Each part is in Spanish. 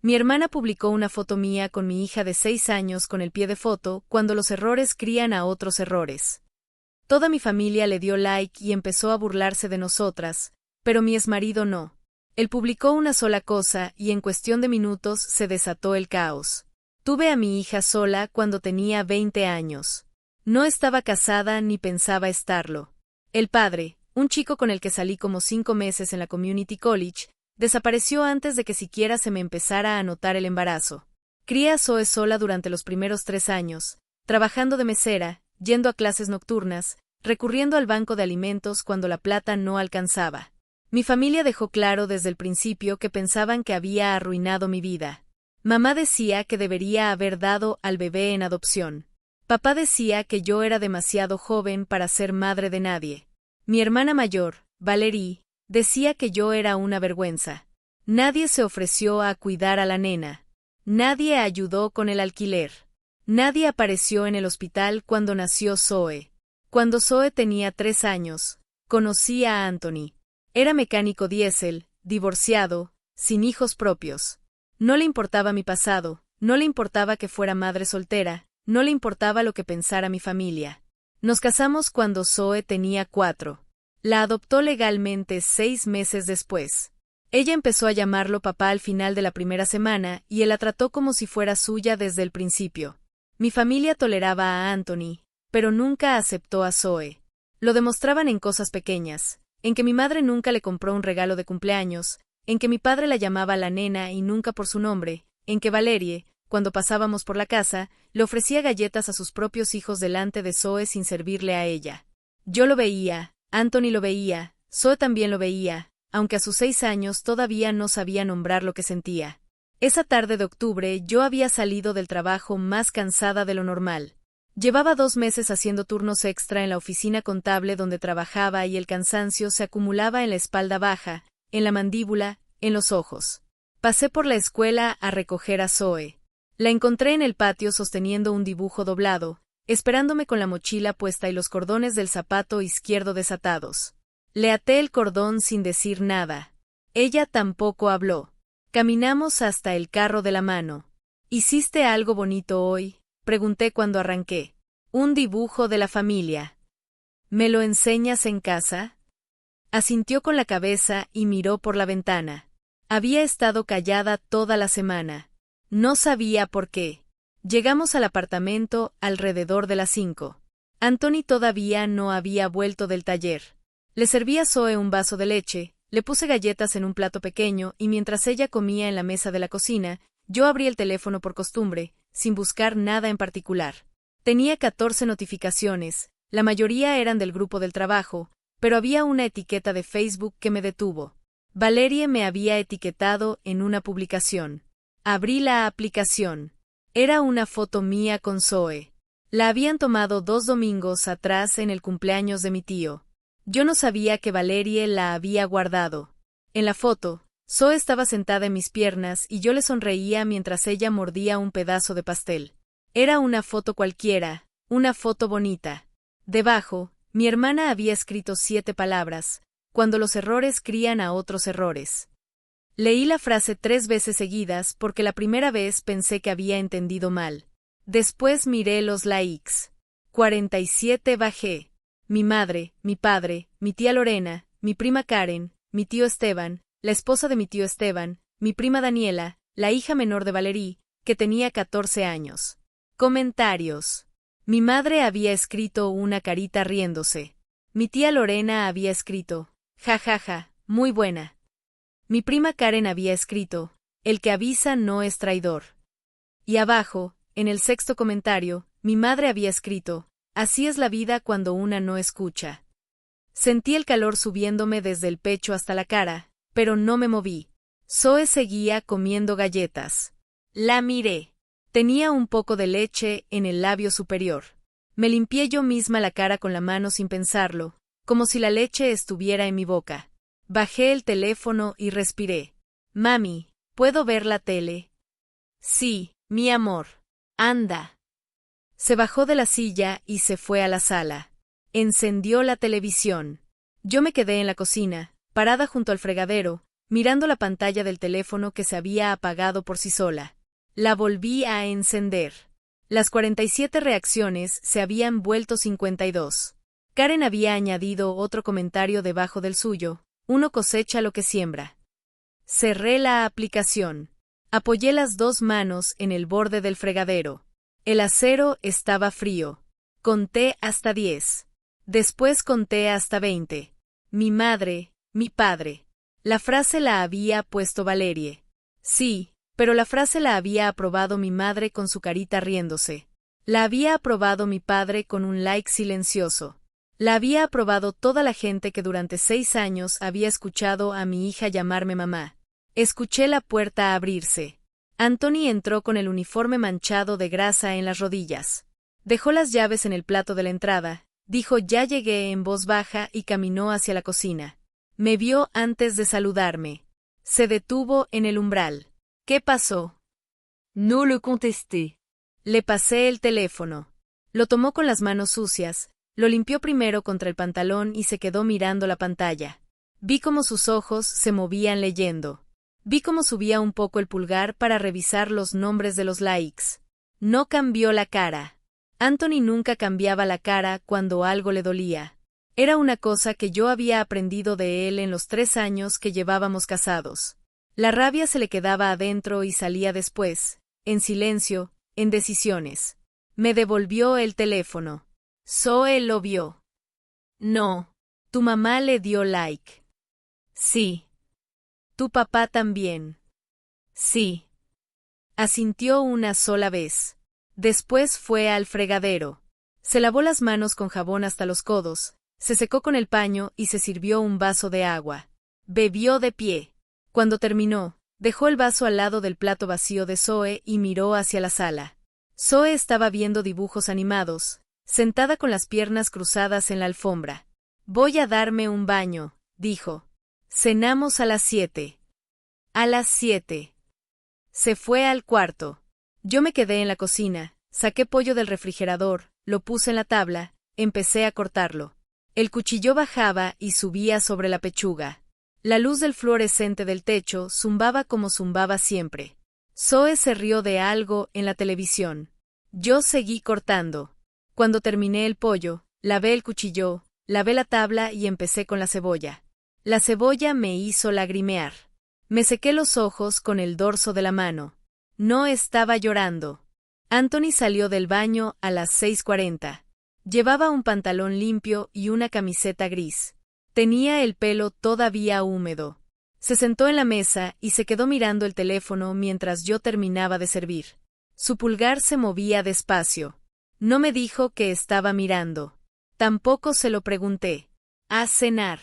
Mi hermana publicó una foto mía con mi hija de 6 años con el pie de foto cuando los errores crían a otros errores. Toda mi familia le dio like y empezó a burlarse de nosotras, pero mi exmarido no. Él publicó una sola cosa y en cuestión de minutos se desató el caos. Tuve a mi hija sola cuando tenía 20 años. No estaba casada ni pensaba estarlo. El padre, un chico con el que salí como 5 meses en la Community College, desapareció antes de que siquiera se me empezara a notar el embarazo. Crié a Zoe sola durante los primeros 3 años, trabajando de mesera, yendo a clases nocturnas, recurriendo al banco de alimentos cuando la plata no alcanzaba. Mi familia dejó claro desde el principio que pensaban que había arruinado mi vida. Mamá decía que debería haber dado al bebé en adopción. Papá decía que yo era demasiado joven para ser madre de nadie. Mi hermana mayor, Valerie, decía que yo era una vergüenza. Nadie se ofreció a cuidar a la nena. Nadie ayudó con el alquiler. Nadie apareció en el hospital cuando nació Zoe. Cuando Zoe tenía 3 años, conocí a Anthony. Era mecánico diésel, divorciado, sin hijos propios. No le importaba mi pasado, no le importaba que fuera madre soltera, no le importaba lo que pensara mi familia. Nos casamos cuando Zoe tenía 4. La adoptó legalmente 6 meses después. Ella empezó a llamarlo papá al final de la primera semana y él la trató como si fuera suya desde el principio. Mi familia toleraba a Anthony, pero nunca aceptó a Zoe. Lo demostraban en cosas pequeñas, en que mi madre nunca le compró un regalo de cumpleaños, en que mi padre la llamaba la nena y nunca por su nombre, en que Valerie, cuando pasábamos por la casa, le ofrecía galletas a sus propios hijos delante de Zoe sin servirle a ella. Yo lo veía, Anthony lo veía, Zoe también lo veía, aunque a sus 6 años todavía no sabía nombrar lo que sentía. Esa tarde de octubre yo había salido del trabajo más cansada de lo normal. Llevaba 2 meses haciendo turnos extra en la oficina contable donde trabajaba y el cansancio se acumulaba en la espalda baja, en la mandíbula, en los ojos. Pasé por la escuela a recoger a Zoe. La encontré en el patio sosteniendo un dibujo doblado, esperándome con la mochila puesta y los cordones del zapato izquierdo desatados. Le até el cordón sin decir nada. Ella tampoco habló. Caminamos hasta el carro de la mano. ¿Hiciste algo bonito hoy?, pregunté cuando arranqué. Un dibujo de la familia. ¿Me lo enseñas en casa? Asintió con la cabeza y miró por la ventana. Había estado callada toda la semana. No sabía por qué. Llegamos al apartamento alrededor de las 5. Anthony todavía no había vuelto del taller. Le serví a Zoe un vaso de leche, le puse galletas en un plato pequeño y mientras ella comía en la mesa de la cocina, yo abrí el teléfono por costumbre, sin buscar nada en particular. Tenía 14 notificaciones, la mayoría eran del grupo del trabajo, pero había una etiqueta de Facebook que me detuvo. Valerie me había etiquetado en una publicación. Abrí la aplicación. Era una foto mía con Zoe. La habían tomado 2 domingos atrás en el cumpleaños de mi tío. Yo no sabía que Valerie la había guardado. En la foto, Zoe estaba sentada en mis piernas y yo le sonreía mientras ella mordía un pedazo de pastel. Era una foto cualquiera, una foto bonita. Debajo, mi hermana había escrito 7 palabras, cuando los errores crían a otros errores. Leí la frase 3 veces seguidas porque la primera vez pensé que había entendido mal. Después miré los likes. 47 bajé. Mi madre, mi padre, mi tía Lorena, mi prima Karen, mi tío Esteban, la esposa de mi tío Esteban, mi prima Daniela, la hija menor de Valerie, que tenía 14 años. Comentarios. Mi madre había escrito una carita riéndose. Mi tía Lorena había escrito, ja ja ja, muy buena. Mi prima Karen había escrito, el que avisa no es traidor. Y abajo, en el 6º comentario, mi madre había escrito, así es la vida cuando una no escucha. Sentí el calor subiéndome desde el pecho hasta la cara, pero no me moví. Zoe seguía comiendo galletas. La miré. Tenía un poco de leche en el labio superior. Me limpié yo misma la cara con la mano sin pensarlo, como si la leche estuviera en mi boca. Bajé el teléfono y respiré. Mami, ¿puedo ver la tele? Sí, mi amor. Anda. Se bajó de la silla y se fue a la sala. Encendió la televisión. Yo me quedé en la cocina, parada junto al fregadero, mirando la pantalla del teléfono que se había apagado por sí sola. La volví a encender. Las 47 reacciones se habían vuelto 52. Karen había añadido otro comentario debajo del suyo: uno cosecha lo que siembra. Cerré la aplicación. Apoyé las dos manos en el borde del fregadero. El acero estaba frío. Conté hasta 10. Después conté hasta 20. Mi madre, mi padre. La frase la había puesto Valerie. Sí, pero la frase la había aprobado mi madre con su carita riéndose. La había aprobado mi padre con un like silencioso. La había aprobado toda la gente que durante 6 años había escuchado a mi hija llamarme mamá. Escuché la puerta abrirse. Anthony entró con el uniforme manchado de grasa en las rodillas. Dejó las llaves en el plato de la entrada, dijo "ya llegué" en voz baja y caminó hacia la cocina. Me vio antes de saludarme. Se detuvo en el umbral. ¿Qué pasó? No le contesté. Le pasé el teléfono. Lo tomó con las manos sucias, lo limpió primero contra el pantalón y se quedó mirando la pantalla. Vi cómo sus ojos se movían leyendo. Vi cómo subía un poco el pulgar para revisar los nombres de los likes. No cambió la cara. Anthony nunca cambiaba la cara cuando algo le dolía. Era una cosa que yo había aprendido de él en los 3 años que llevábamos casados. La rabia se le quedaba adentro y salía después, en silencio, en decisiones. Me devolvió el teléfono. Zoe lo vio. No. Tu mamá le dio like. Sí. Tu papá también. Sí. Asintió una sola vez. Después fue al fregadero. Se lavó las manos con jabón hasta los codos, se secó con el paño y se sirvió un vaso de agua. Bebió de pie. Cuando terminó, dejó el vaso al lado del plato vacío de Zoe y miró hacia la sala. Zoe estaba viendo dibujos animados, sentada con las piernas cruzadas en la alfombra. Voy a darme un baño, dijo. Cenamos a las 7. A las 7. Se fue al cuarto. Yo me quedé en la cocina, saqué pollo del refrigerador, lo puse en la tabla, empecé a cortarlo. El cuchillo bajaba y subía sobre la pechuga. La luz del fluorescente del techo zumbaba como zumbaba siempre. Zoe se rió de algo en la televisión. Yo seguí cortando. Cuando terminé el pollo, lavé el cuchillo, lavé la tabla y empecé con la cebolla. La cebolla me hizo lagrimear. Me sequé los ojos con el dorso de la mano. No estaba llorando. Anthony salió del baño a las 6:40. Llevaba un pantalón limpio y una camiseta gris. Tenía el pelo todavía húmedo. Se sentó en la mesa y se quedó mirando el teléfono mientras yo terminaba de servir. Su pulgar se movía despacio. No me dijo que estaba mirando. Tampoco se lo pregunté. A cenar.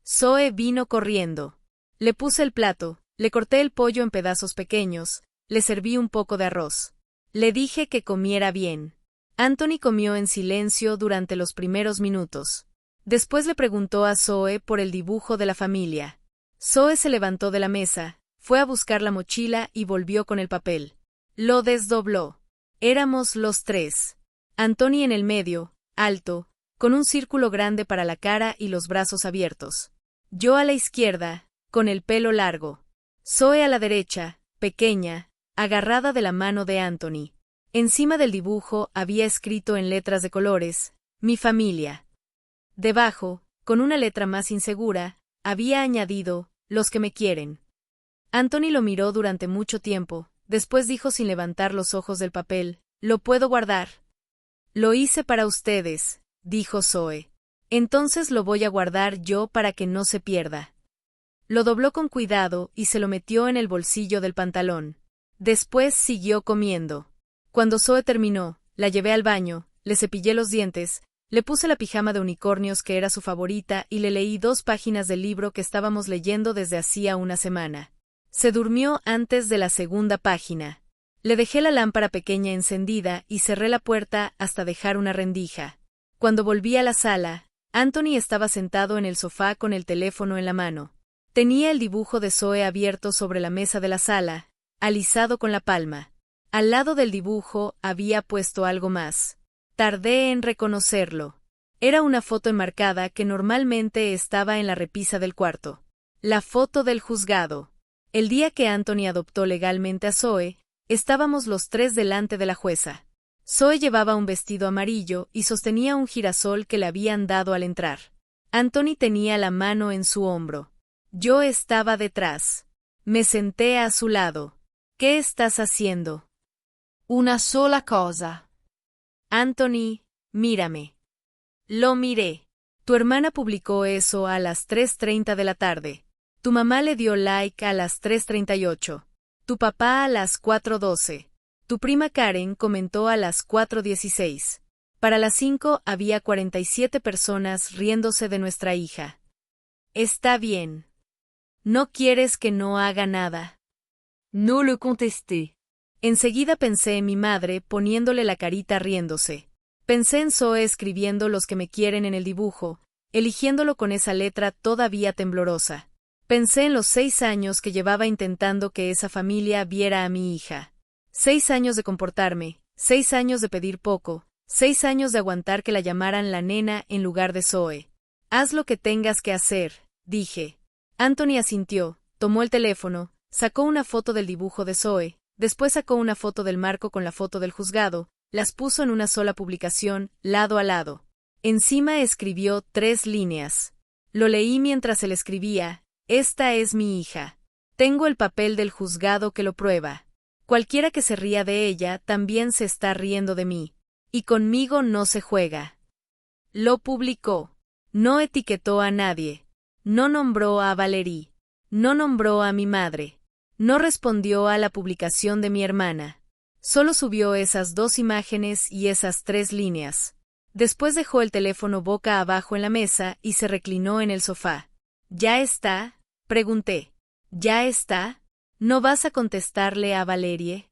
Zoe vino corriendo. Le puse el plato, le corté el pollo en pedazos pequeños, le serví un poco de arroz. Le dije que comiera bien. Anthony comió en silencio durante los primeros minutos. Después le preguntó a Zoe por el dibujo de la familia. Zoe se levantó de la mesa, fue a buscar la mochila y volvió con el papel. Lo desdobló. Éramos los 3. Anthony en el medio, alto, con un círculo grande para la cara y los brazos abiertos. Yo a la izquierda, con el pelo largo. Zoe a la derecha, pequeña, agarrada de la mano de Anthony. Encima del dibujo había escrito en letras de colores, mi familia. Debajo, con una letra más insegura, había añadido, los que me quieren. Anthony lo miró durante mucho tiempo, después dijo sin levantar los ojos del papel, ¿lo puedo guardar? Lo hice para ustedes, dijo Zoe. Entonces lo voy a guardar yo para que no se pierda. Lo dobló con cuidado y se lo metió en el bolsillo del pantalón. Después siguió comiendo. Cuando Zoe terminó, la llevé al baño, le cepillé los dientes, le puse la pijama de unicornios que era su favorita y le leí 2 páginas del libro que estábamos leyendo desde hacía una semana. Se durmió antes de la segunda página. Le dejé la lámpara pequeña encendida y cerré la puerta hasta dejar una rendija. Cuando volví a la sala, Anthony estaba sentado en el sofá con el teléfono en la mano. Tenía el dibujo de Zoe abierto sobre la mesa de la sala, alisado con la palma. Al lado del dibujo había puesto algo más. Tardé en reconocerlo. Era una foto enmarcada que normalmente estaba en la repisa del cuarto. La foto del juzgado. El día que Anthony adoptó legalmente a Zoe, estábamos los tres delante de la jueza. Zoe llevaba un vestido amarillo y sostenía un girasol que le habían dado al entrar. Anthony tenía la mano en su hombro. Yo estaba detrás. Me senté a su lado. ¿Qué estás haciendo? Una sola cosa. Anthony, mírame. Lo miré. Tu hermana publicó eso a las 3:30 de la tarde. Tu mamá le dio like a las 3:38. Tu papá a las 4:12. Tu prima Karen comentó a las 4:16. Para las 5 había 47 personas riéndose de nuestra hija. Está bien. ¿No quieres que no haga nada? No le contesté. Enseguida pensé en mi madre poniéndole la carita riéndose. Pensé en Zoe escribiendo los que me quieren en el dibujo, eligiéndolo con esa letra todavía temblorosa. Pensé en los 6 años que llevaba intentando que esa familia viera a mi hija. 6 años de comportarme, 6 años de pedir poco, 6 años de aguantar que la llamaran la nena en lugar de Zoe. Haz lo que tengas que hacer, dije. Anthony asintió, tomó el teléfono, sacó una foto del dibujo de Zoe, después sacó una foto del marco con la foto del juzgado, las puso en una sola publicación, lado a lado. Encima escribió 3 líneas. Lo leí mientras él escribía: esta es mi hija. Tengo el papel del juzgado que lo prueba. Cualquiera que se ría de ella también se está riendo de mí. Y conmigo no se juega. Lo publicó. No etiquetó a nadie. No nombró a Valerie. No nombró a mi madre. No respondió a la publicación de mi hermana. Solo subió esas 2 imágenes y esas 3 líneas. Después dejó el teléfono boca abajo en la mesa y se reclinó en el sofá. ¿Ya está? Pregunté. ¿Ya está? ¿No vas a contestarle a Valerie?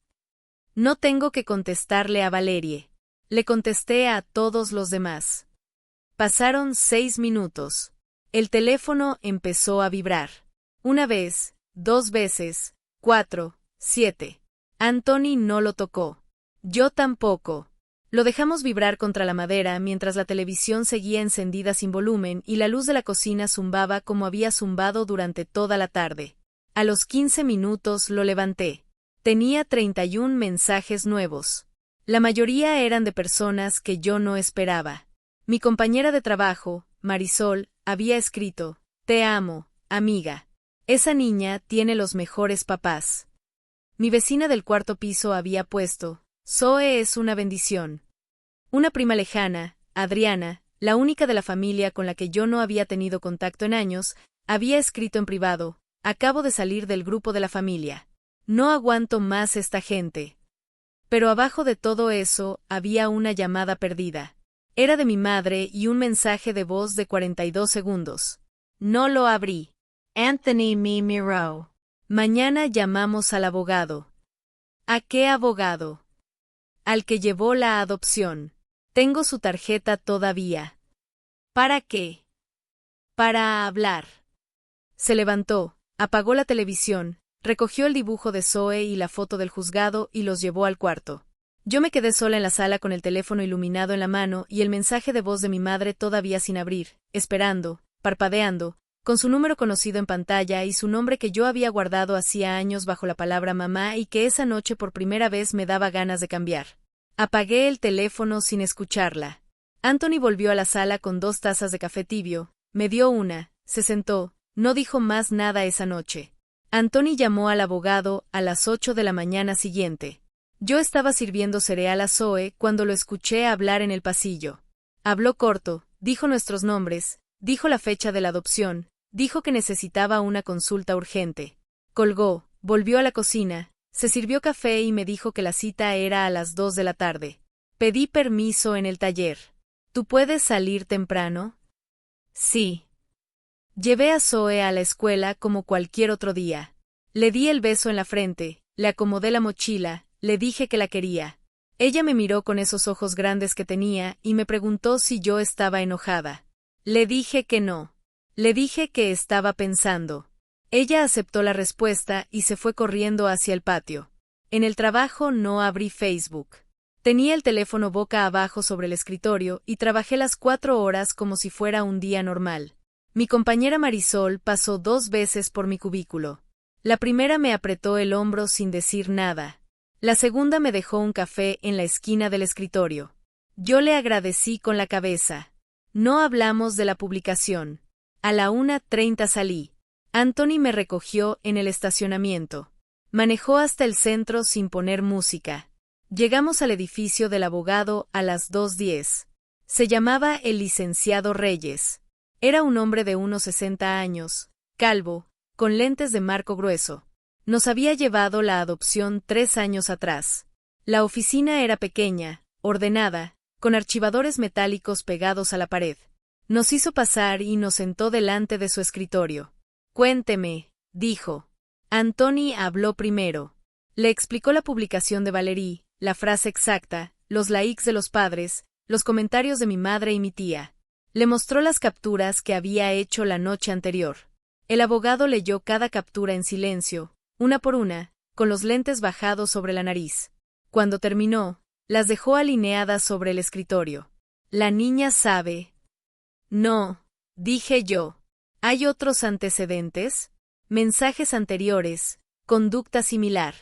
No tengo que contestarle a Valerie. Le contesté a todos los demás. Pasaron 6 minutos. El teléfono empezó a vibrar. 1 vez, 2 veces, 4, 7. Anthony no lo tocó. Yo tampoco. Lo dejamos vibrar contra la madera mientras la televisión seguía encendida sin volumen y la luz de la cocina zumbaba como había zumbado durante toda la tarde. A los 15 minutos lo levanté. Tenía 31 mensajes nuevos. La mayoría eran de personas que yo no esperaba. Mi compañera de trabajo, Marisol, había escrito: te amo, amiga. Esa niña tiene los mejores papás. Mi vecina del 4º piso había puesto: Zoe es una bendición. Una prima lejana, Adriana, la única de la familia con la que yo no había tenido contacto en años, había escrito en privado: acabo de salir del grupo de la familia. No aguanto más esta gente. Pero abajo de todo eso había una llamada perdida. Era de mi madre y un mensaje de voz de 42 segundos. No lo abrí. Anthony me miró. Mañana llamamos al abogado. ¿A qué abogado? Al que llevó la adopción. Tengo su tarjeta todavía. ¿Para qué? Para hablar. Se levantó, apagó la televisión, recogió el dibujo de Zoe y la foto del juzgado y los llevó al cuarto. Yo me quedé sola en la sala con el teléfono iluminado en la mano y el mensaje de voz de mi madre todavía sin abrir, esperando, parpadeando, con su número conocido en pantalla y su nombre que yo había guardado hacía años bajo la palabra mamá y que esa noche por primera vez me daba ganas de cambiar. Apagué el teléfono sin escucharla. Anthony volvió a la sala con 2 tazas de café tibio, me dio una, se sentó, no dijo más nada esa noche. Anthony llamó al abogado a las 8 de la mañana siguiente. Yo estaba sirviendo cereal a Zoe cuando lo escuché hablar en el pasillo. Habló corto, dijo nuestros nombres, dijo la fecha de la adopción, dijo que necesitaba una consulta urgente. Colgó, volvió a la cocina, se sirvió café y me dijo que la cita era a las 2 de la tarde. Pedí permiso en el taller. ¿Tú puedes salir temprano? Sí. Llevé a Zoe a la escuela como cualquier otro día. Le di el beso en la frente, le acomodé la mochila, le dije que la quería. Ella me miró con esos ojos grandes que tenía y me preguntó si yo estaba enojada. Le dije que no. Le dije que estaba pensando. Ella aceptó la respuesta y se fue corriendo hacia el patio. En el trabajo no abrí Facebook. Tenía el teléfono boca abajo sobre el escritorio y trabajé las 4 horas como si fuera un día normal. Mi compañera Marisol pasó 2 veces por mi cubículo. La primera me apretó el hombro sin decir nada. La segunda me dejó un café en la esquina del escritorio. Yo le agradecí con la cabeza. No hablamos de la publicación. A la 1:30 salí. Anthony me recogió en el estacionamiento. Manejó hasta el centro sin poner música. Llegamos al edificio del abogado a las 2:10. Se llamaba el licenciado Reyes. Era un hombre de unos 60 años, calvo, con lentes de marco grueso. Nos había llevado la adopción 3 años atrás. La oficina era pequeña, ordenada, con archivadores metálicos pegados a la pared. Nos hizo pasar y nos sentó delante de su escritorio. Cuénteme, dijo. Anthony habló primero. Le explicó la publicación de Valerie, la frase exacta, los likes de los padres, los comentarios de mi madre y mi tía. Le mostró las capturas que había hecho la noche anterior. El abogado leyó cada captura en silencio, una por una, con los lentes bajados sobre la nariz. Cuando terminó, las dejó alineadas sobre el escritorio. La niña sabe. No, dije yo. ¿Hay otros antecedentes? Mensajes anteriores, conducta similar.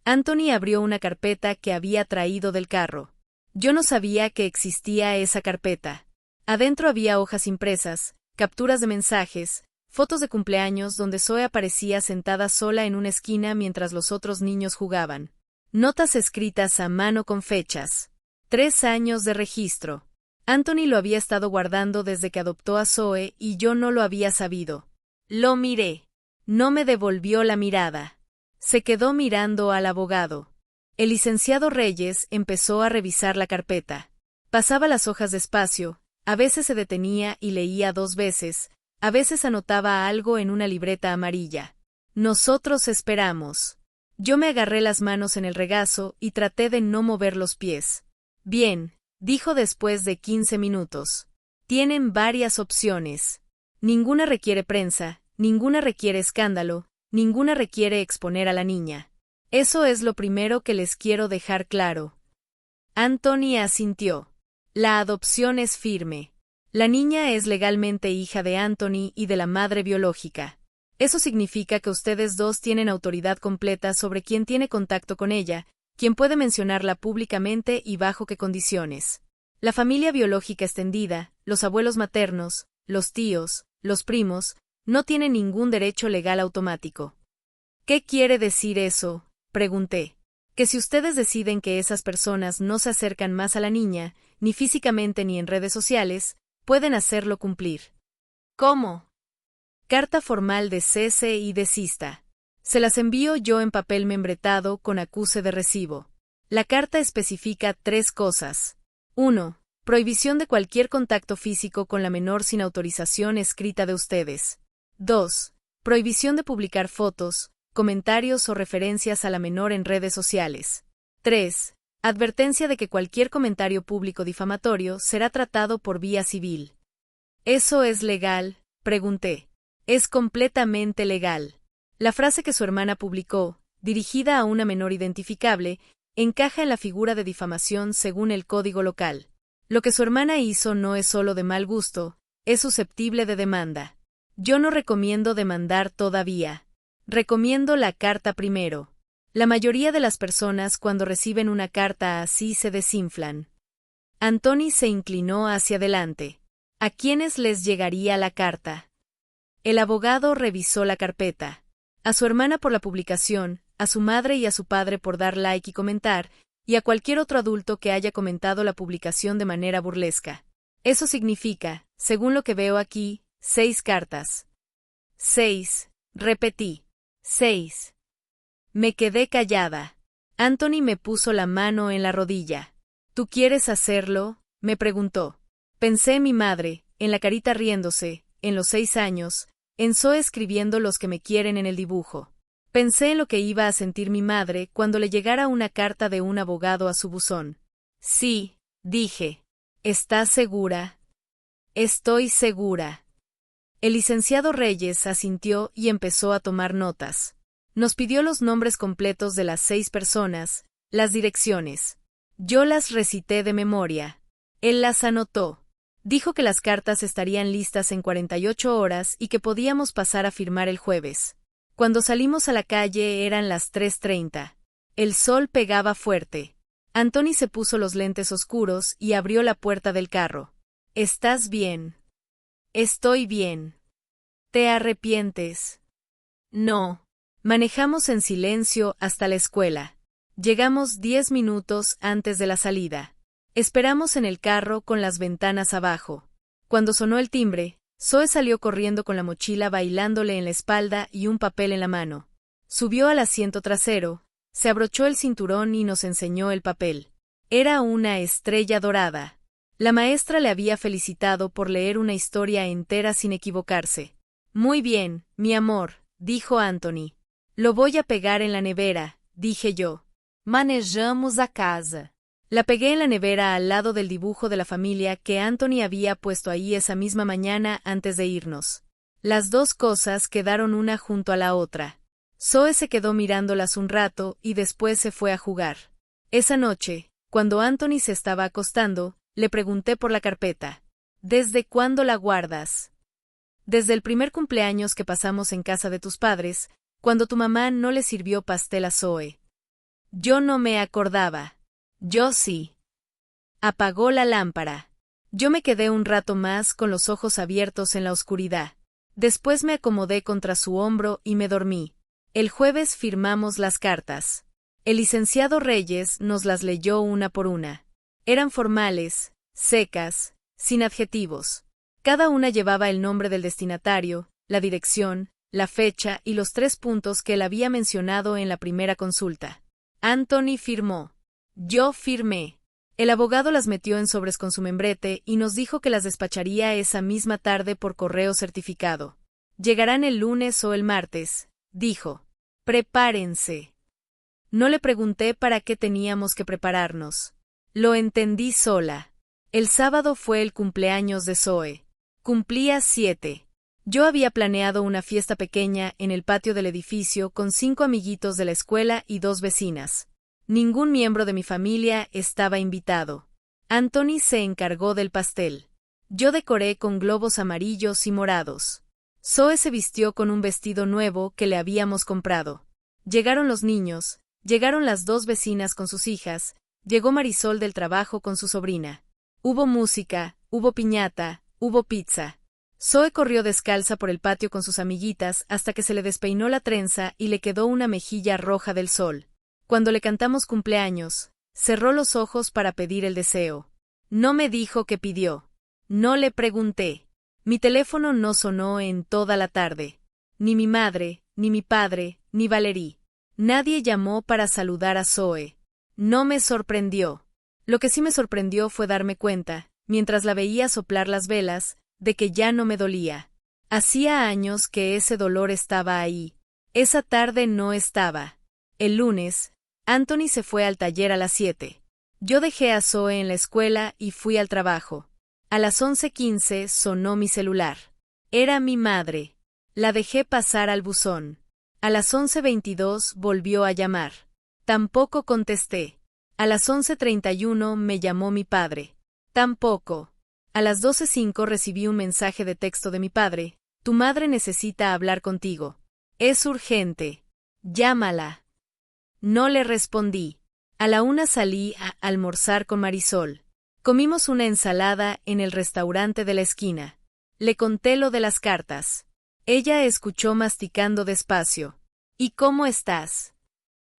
Anthony abrió una carpeta que había traído del carro. Yo no sabía que existía esa carpeta. Adentro había hojas impresas, capturas de mensajes, fotos de cumpleaños donde Zoe aparecía sentada sola en una esquina mientras los otros niños jugaban. Notas escritas a mano con fechas. 3 años de registro. Anthony lo había estado guardando desde que adoptó a Zoe y yo no lo había sabido. Lo miré. No me devolvió la mirada. Se quedó mirando al abogado. El licenciado Reyes empezó a revisar la carpeta. Pasaba las hojas despacio. A veces se detenía y leía 2 veces, a veces anotaba algo en una libreta amarilla. Nosotros esperamos. Yo me agarré las manos en el regazo y traté de no mover los pies. Bien, dijo después de 15 minutos. Tienen varias opciones. Ninguna requiere prensa, ninguna requiere escándalo, ninguna requiere exponer a la niña. Eso es lo primero que les quiero dejar claro. Anthony asintió. La adopción es firme. La niña es legalmente hija de Anthony y de la madre biológica. Eso significa que ustedes dos tienen autoridad completa sobre quién tiene contacto con ella, quién puede mencionarla públicamente y bajo qué condiciones. La familia biológica extendida, los abuelos maternos, los tíos, los primos, no tienen ningún derecho legal automático. ¿Qué quiere decir eso?, pregunté. Que si ustedes deciden que esas personas no se acercan más a la niña, ni físicamente ni en redes sociales, pueden hacerlo cumplir. ¿Cómo? Carta formal de cese y desista. Se las envío yo en papel membretado con acuse de recibo. La carta especifica 3 cosas. 1. Prohibición de cualquier contacto físico con la menor sin autorización escrita de ustedes. 2. Prohibición de publicar fotos, comentarios o referencias a la menor en redes sociales. 3. Advertencia de que cualquier comentario público difamatorio será tratado por vía civil. ¿Eso es legal?, pregunté. Es completamente legal. La frase que su hermana publicó, dirigida a una menor identificable, encaja en la figura de difamación según el código local. Lo que su hermana hizo no es solo de mal gusto, es susceptible de demanda. Yo no recomiendo demandar todavía. Recomiendo la carta primero. La mayoría de las personas cuando reciben una carta así se desinflan. Anthony se inclinó hacia adelante. ¿A quiénes les llegaría la carta? El abogado revisó la carpeta. A su hermana por la publicación, a su madre y a su padre por dar like y comentar, y a cualquier otro adulto que haya comentado la publicación de manera burlesca. Eso significa, según lo que veo aquí, 6 cartas. 6, repetí. 6. Me quedé callada. Anthony me puso la mano en la rodilla. ¿Tú quieres hacerlo?, me preguntó. Pensé en mi madre, en la carita riéndose, en los 6 años, en Zoe escribiendo los que me quieren en el dibujo. Pensé en lo que iba a sentir mi madre cuando le llegara una carta de un abogado a su buzón. Sí, dije. ¿Estás segura? Estoy segura. El licenciado Reyes asintió y empezó a tomar notas. Nos pidió los nombres completos de las 6 personas, las direcciones. Yo las recité de memoria. Él las anotó. Dijo que las cartas estarían listas en 48 horas y que podíamos pasar a firmar el jueves. Cuando salimos a la calle eran las 3:30. El sol pegaba fuerte. Anthony se puso los lentes oscuros y abrió la puerta del carro. ¿Estás bien? Estoy bien. ¿Te arrepientes? No. Manejamos en silencio hasta la escuela. Llegamos 10 minutos antes de la salida. Esperamos en el carro con las ventanas abajo. Cuando sonó el timbre, Zoe salió corriendo con la mochila bailándole en la espalda y un papel en la mano. Subió al asiento trasero, se abrochó el cinturón y nos enseñó el papel. Era una estrella dorada. La maestra le había felicitado por leer una historia entera sin equivocarse. Muy bien, mi amor, dijo Anthony. Lo voy a pegar en la nevera, dije yo. Manejamos a casa. La pegué en la nevera al lado del dibujo de la familia que Anthony había puesto ahí esa misma mañana antes de irnos. Las dos cosas quedaron una junto a la otra. Zoe se quedó mirándolas un rato y después se fue a jugar. Esa noche, cuando Anthony se estaba acostando, le pregunté por la carpeta. ¿Desde cuándo la guardas? Desde el primer cumpleaños que pasamos en casa de tus padres, cuando tu mamá no le sirvió pastel a Zoe. Yo no me acordaba. Yo sí. Apagó la lámpara. Yo me quedé un rato más con los ojos abiertos en la oscuridad. Después me acomodé contra su hombro y me dormí. El jueves firmamos las cartas. El licenciado Reyes nos las leyó una por una. Eran formales, secas, sin adjetivos. Cada una llevaba el nombre del destinatario, la dirección, la fecha y los 3 puntos que él había mencionado en la primera consulta. Anthony firmó. Yo firmé. El abogado las metió en sobres con su membrete y nos dijo que las despacharía esa misma tarde por correo certificado. Llegarán el lunes o el martes, dijo. Prepárense. No le pregunté para qué teníamos que prepararnos. Lo entendí sola. El sábado fue el cumpleaños de Zoe. Cumplía 7. Yo había planeado una fiesta pequeña en el patio del edificio con 5 amiguitos de la escuela y 2 vecinas. Ningún miembro de mi familia estaba invitado. Anthony se encargó del pastel. Yo decoré con globos amarillos y morados. Zoe se vistió con un vestido nuevo que le habíamos comprado. Llegaron los niños, llegaron las 2 vecinas con sus hijas, llegó Marisol del trabajo con su sobrina. Hubo música, hubo piñata, hubo pizza. Zoe corrió descalza por el patio con sus amiguitas hasta que se le despeinó la trenza y le quedó una mejilla roja del sol. Cuando le cantamos cumpleaños, cerró los ojos para pedir el deseo. No me dijo qué pidió. No le pregunté. Mi teléfono no sonó en toda la tarde. Ni mi madre, ni mi padre, ni Valerie. Nadie llamó para saludar a Zoe. No me sorprendió. Lo que sí me sorprendió fue darme cuenta, mientras la veía soplar las velas, de que ya no me dolía. Hacía años que ese dolor estaba ahí. Esa tarde no estaba. El lunes, Anthony se fue al taller a las 7. Yo dejé a Zoe en la escuela y fui al trabajo. A las 11:15 sonó mi celular. Era mi madre. La dejé pasar al buzón. A las 11:22 volvió a llamar. Tampoco contesté. A las 11:31 me llamó mi padre. Tampoco. A las 12:05 recibí un mensaje de texto de mi padre. Tu madre necesita hablar contigo. Es urgente. Llámala. No le respondí. A la 1 salí a almorzar con Marisol. Comimos una ensalada en el restaurante de la esquina. Le conté lo de las cartas. Ella escuchó masticando despacio. ¿Y cómo estás?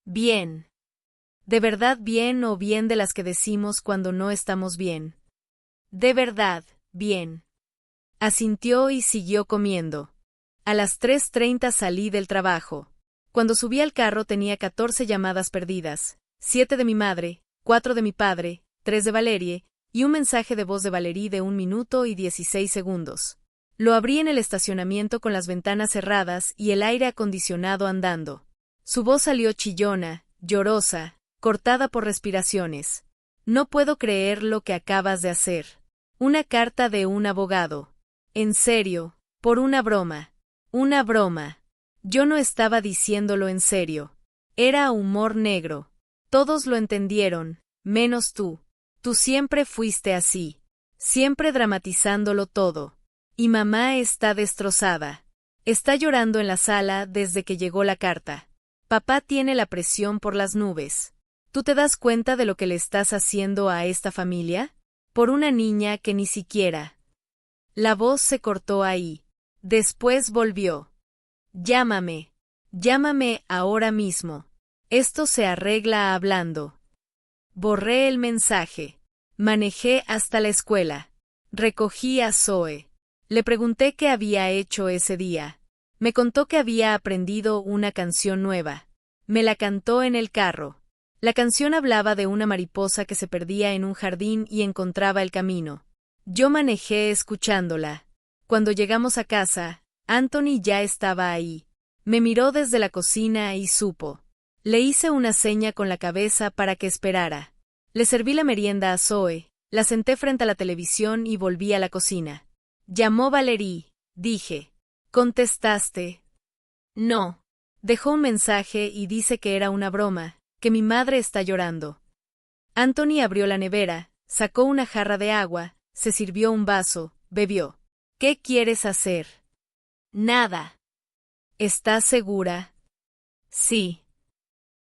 Bien. ¿De verdad bien o bien de las que decimos cuando no estamos bien? De verdad, bien. Asintió y siguió comiendo. A las 3:30 salí del trabajo. Cuando subí al carro tenía 14 llamadas perdidas, 7 de mi madre, 4 de mi padre, 3 de Valerie, y un mensaje de voz de Valerie de 1 minuto y 16 segundos. Lo abrí en el estacionamiento con las ventanas cerradas y el aire acondicionado andando. Su voz salió chillona, llorosa, cortada por respiraciones. No puedo creer lo que acabas de hacer. Una carta de un abogado. En serio, por una broma. Una broma. Yo no estaba diciéndolo en serio. Era humor negro. Todos lo entendieron, menos tú. Tú siempre fuiste así. Siempre dramatizándolo todo. Y mamá está destrozada. Está llorando en la sala desde que llegó la carta. Papá tiene la presión por las nubes. ¿Tú te das cuenta de lo que le estás haciendo a esta familia? Por una niña que ni siquiera. La voz se cortó ahí. Después volvió. Llámame. Llámame ahora mismo. Esto se arregla hablando. Borré el mensaje. Manejé hasta la escuela. Recogí a Zoe. Le pregunté qué había hecho ese día. Me contó que había aprendido una canción nueva. Me la cantó en el carro. La canción hablaba de una mariposa que se perdía en un jardín y encontraba el camino. Yo manejé escuchándola. Cuando llegamos a casa, Anthony ya estaba ahí. Me miró desde la cocina y supo. Le hice una seña con la cabeza para que esperara. Le serví la merienda a Zoe, la senté frente a la televisión y volví a la cocina. Llamó Valerie, dije. ¿Contestaste? No. Dejó un mensaje y dice que era una broma, que mi madre está llorando. Anthony abrió la nevera, sacó una jarra de agua, se sirvió un vaso, bebió. ¿Qué quieres hacer? Nada. ¿Estás segura? Sí.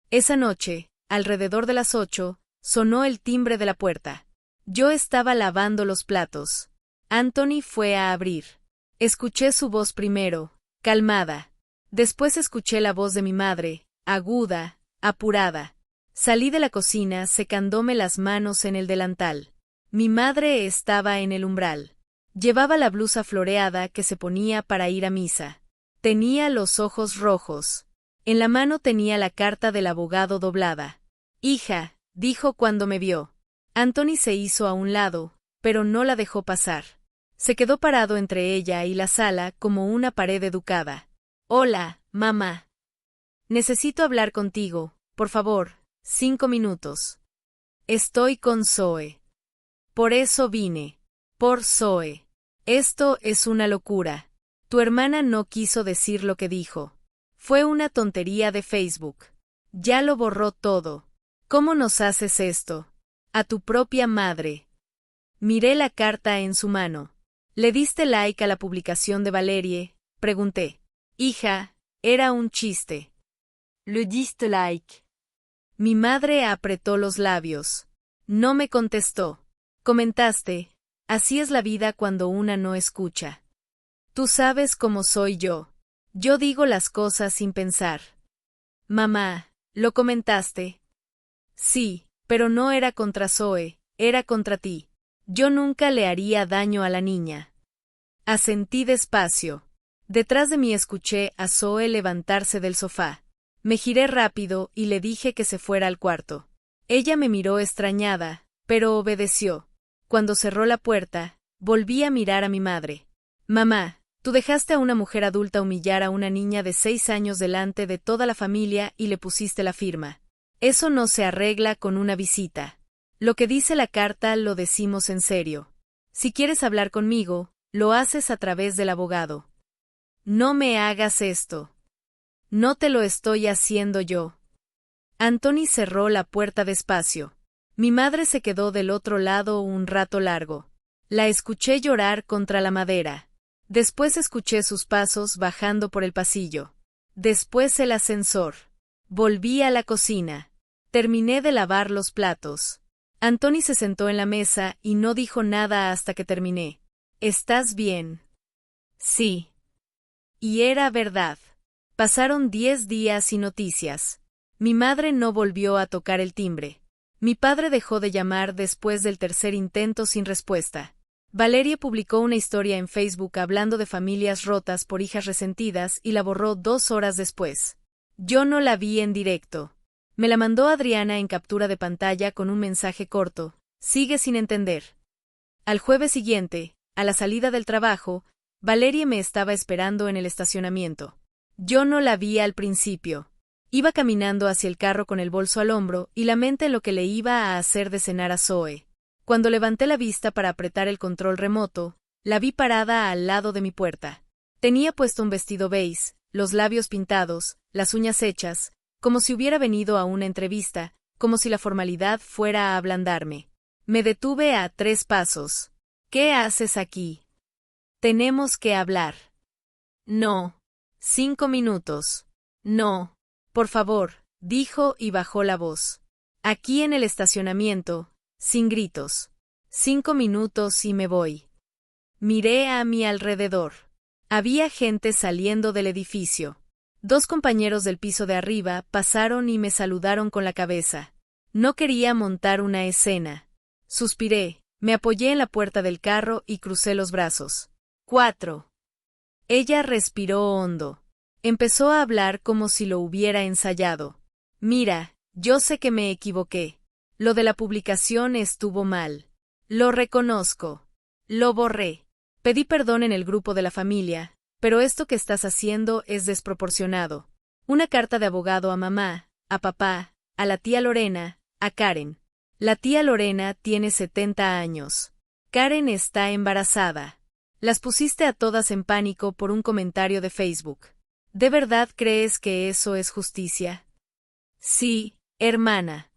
Esa noche, alrededor de las 8, sonó el timbre de la puerta. Yo estaba lavando los platos. Anthony fue a abrir. Escuché su voz primero, calmada. Después escuché la voz de mi madre, aguda, apurada. Salí de la cocina secándome las manos en el delantal. Mi madre estaba en el umbral. Llevaba la blusa floreada que se ponía para ir a misa. Tenía los ojos rojos. En la mano tenía la carta del abogado doblada. Hija, dijo cuando me vio. Anthony se hizo a un lado, pero no la dejó pasar. Se quedó parado entre ella y la sala como una pared educada. Hola, mamá. Necesito hablar contigo, por favor, 5 minutos. Estoy con Zoe. Por eso vine. Por Zoe. Esto es una locura. Tu hermana no quiso decir lo que dijo. Fue una tontería de Facebook. Ya lo borró todo. ¿Cómo nos haces esto? A tu propia madre. Miré la carta en su mano. ¿Le diste like a la publicación de Valerie? Pregunté. Hija, era un chiste. Le diste like. Mi madre apretó los labios. No me contestó. Comentaste. Así es la vida cuando una no escucha. Tú sabes cómo soy yo. Yo digo las cosas sin pensar. Mamá, ¿lo comentaste? Sí, pero no era contra Zoe, era contra ti. Yo nunca le haría daño a la niña. Asentí despacio. Detrás de mí escuché a Zoe levantarse del sofá. Me giré rápido y le dije que se fuera al cuarto. Ella me miró extrañada, pero obedeció. Cuando cerró la puerta, volví a mirar a mi madre. Mamá, tú dejaste a una mujer adulta humillar a una niña de 6 años delante de toda la familia y le pusiste la firma. Eso no se arregla con una visita. Lo que dice la carta lo decimos en serio. Si quieres hablar conmigo, lo haces a través del abogado. No me hagas esto. No te lo estoy haciendo yo. Anthony cerró la puerta despacio. Mi madre se quedó del otro lado un rato largo. La escuché llorar contra la madera. Después escuché sus pasos bajando por el pasillo. Después el ascensor. Volví a la cocina. Terminé de lavar los platos. Anthony se sentó en la mesa y no dijo nada hasta que terminé. ¿Estás bien? Sí. Y era verdad. Pasaron 10 días y noticias. Mi madre no volvió a tocar el timbre. Mi padre dejó de llamar después del tercer intento sin respuesta. Valerie publicó una historia en Facebook hablando de familias rotas por hijas resentidas y la borró 2 horas después. Yo no la vi en directo. Me la mandó Adriana en captura de pantalla con un mensaje corto. Sigue sin entender. Al jueves siguiente, a la salida del trabajo, Valerie me estaba esperando en el estacionamiento. Yo no la vi al principio. Iba caminando hacia el carro con el bolso al hombro y la mente en lo que le iba a hacer de cenar a Zoe. Cuando levanté la vista para apretar el control remoto, la vi parada al lado de mi puerta. Tenía puesto un vestido beige, los labios pintados, las uñas hechas, como si hubiera venido a una entrevista, como si la formalidad fuera a ablandarme. Me detuve a 3 pasos. ¿Qué haces aquí? Tenemos que hablar. No. 5 minutos. No. Por favor, dijo y bajó la voz. Aquí en el estacionamiento, sin gritos. 5 minutos y me voy. Miré a mi alrededor. Había gente saliendo del edificio. 2 compañeros del piso de arriba pasaron y me saludaron con la cabeza. No quería montar una escena. Suspiré, me apoyé en la puerta del carro y crucé los brazos. 4. Ella respiró hondo. Empezó a hablar como si lo hubiera ensayado. Mira, yo sé que me equivoqué. Lo de la publicación estuvo mal. Lo reconozco. Lo borré. Pedí perdón en el grupo de la familia, pero esto que estás haciendo es desproporcionado. Una carta de abogado a mamá, a papá, a la tía Lorena, a Karen. La tía Lorena tiene 70 años. Karen está embarazada. Las pusiste a todas en pánico por un comentario de Facebook. ¿De verdad crees que eso es justicia? Sí, hermana.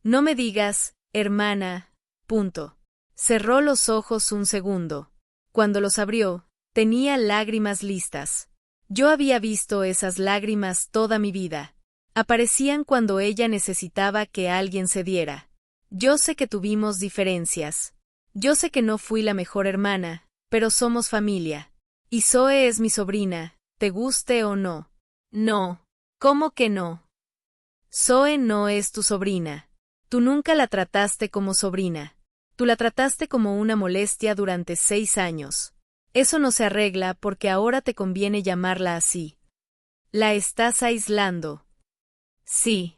No me digas, hermana. Punto. Cerró los ojos un segundo. Cuando los abrió, tenía lágrimas listas. Yo había visto esas lágrimas toda mi vida. Aparecían cuando ella necesitaba que alguien cediera. Yo sé que tuvimos diferencias. Yo sé que no fui la mejor hermana, pero somos familia. Y Zoe es mi sobrina, te guste o no. No. ¿Cómo que no? Zoe no es tu sobrina. Tú nunca la trataste como sobrina. Tú la trataste como una molestia durante 6 años. Eso no se arregla porque ahora te conviene llamarla así. La estás aislando. Sí.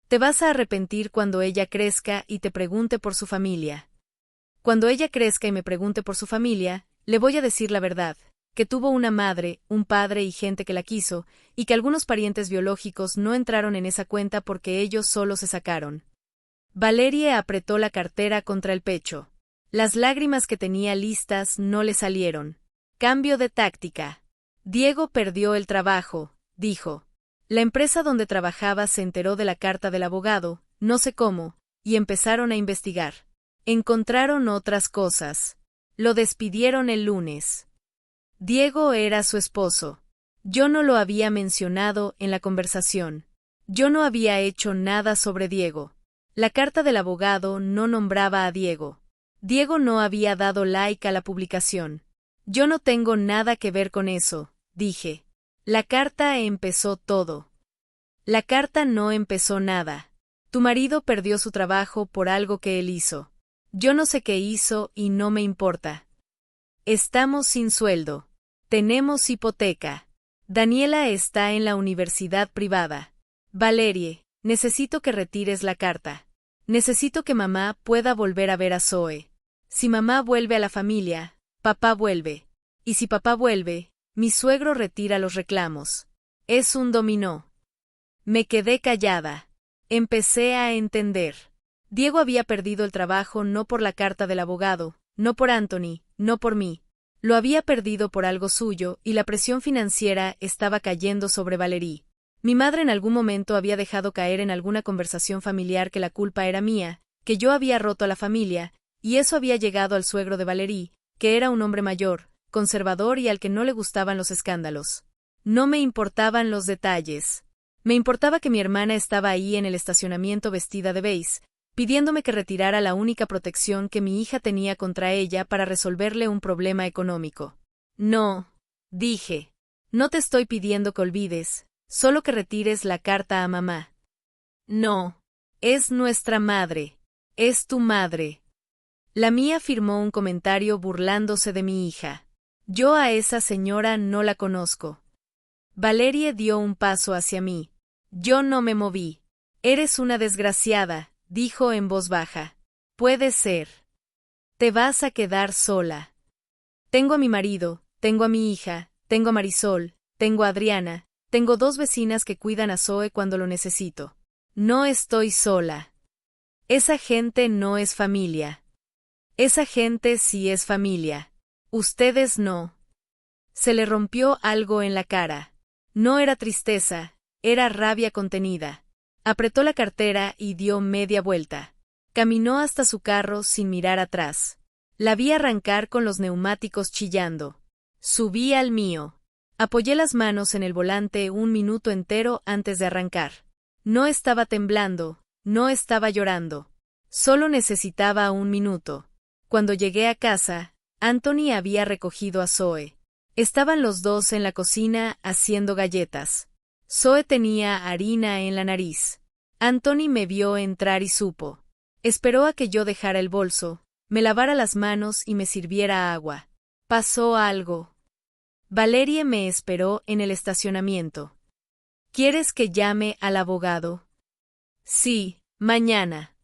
Te vas a arrepentir cuando ella crezca y te pregunte por su familia. Cuando ella crezca y me pregunte por su familia, le voy a decir la verdad, que tuvo una madre, un padre y gente que la quiso, y que algunos parientes biológicos no entraron en esa cuenta porque ellos solo se sacaron. Valerie apretó la cartera contra el pecho. Las lágrimas que tenía listas no le salieron. Cambio de táctica. Diego perdió el trabajo, dijo. La empresa donde trabajaba se enteró de la carta del abogado, no sé cómo, y empezaron a investigar. Encontraron otras cosas. Lo despidieron el lunes. Diego era su esposo. Yo no lo había mencionado en la conversación. Yo no había hecho nada sobre Diego. La carta del abogado no nombraba a Diego. Diego no había dado like a la publicación. Yo no tengo nada que ver con eso, dije. La carta empezó todo. La carta no empezó nada. Tu marido perdió su trabajo por algo que él hizo. Yo no sé qué hizo y no me importa. Estamos sin sueldo. Tenemos hipoteca. Daniela está en la universidad privada. Valerie, necesito que retires la carta. Necesito que mamá pueda volver a ver a Zoe. Si mamá vuelve a la familia, papá vuelve. Y si papá vuelve, mi suegro retira los reclamos. Es un dominó. Me quedé callada. Empecé a entender. Diego había perdido el trabajo no por la carta del abogado, no por Anthony, no por mí. Lo había perdido por algo suyo y la presión financiera estaba cayendo sobre Valerie. Mi madre en algún momento había dejado caer en alguna conversación familiar que la culpa era mía, que yo había roto a la familia, y eso había llegado al suegro de Valerie, que era un hombre mayor, conservador y al que no le gustaban los escándalos. No me importaban los detalles. Me importaba que mi hermana estaba ahí en el estacionamiento vestida de beige, pidiéndome que retirara la única protección que mi hija tenía contra ella para resolverle un problema económico. No, dije. No te estoy pidiendo que olvides, solo que retires la carta a mamá. No. Es nuestra madre. Es tu madre. La mía firmó un comentario burlándose de mi hija. Yo a esa señora no la conozco. Valerie dio un paso hacia mí. Yo no me moví. Eres una desgraciada, dijo en voz baja. Puede ser. Te vas a quedar sola. Tengo a mi marido, tengo a mi hija, tengo a Marisol, tengo a Adriana, tengo 2 vecinas que cuidan a Zoe cuando lo necesito. No estoy sola. Esa gente no es familia. Esa gente sí es familia. Ustedes no. Se le rompió algo en la cara. No era tristeza, era rabia contenida. Apretó la cartera y dio media vuelta. Caminó hasta su carro sin mirar atrás. La vi arrancar con los neumáticos chillando. Subí al mío. Apoyé las manos en el volante un minuto entero antes de arrancar. No estaba temblando, no estaba llorando. Solo necesitaba un minuto. Cuando llegué a casa, Anthony había recogido a Zoe. Estaban los dos en la cocina haciendo galletas. Zoe tenía harina en la nariz. Anthony me vio entrar y supo. Esperó a que yo dejara el bolso, me lavara las manos y me sirviera agua. Pasó algo. Valerie me esperó en el estacionamiento. ¿Quieres que llame al abogado? Sí, mañana.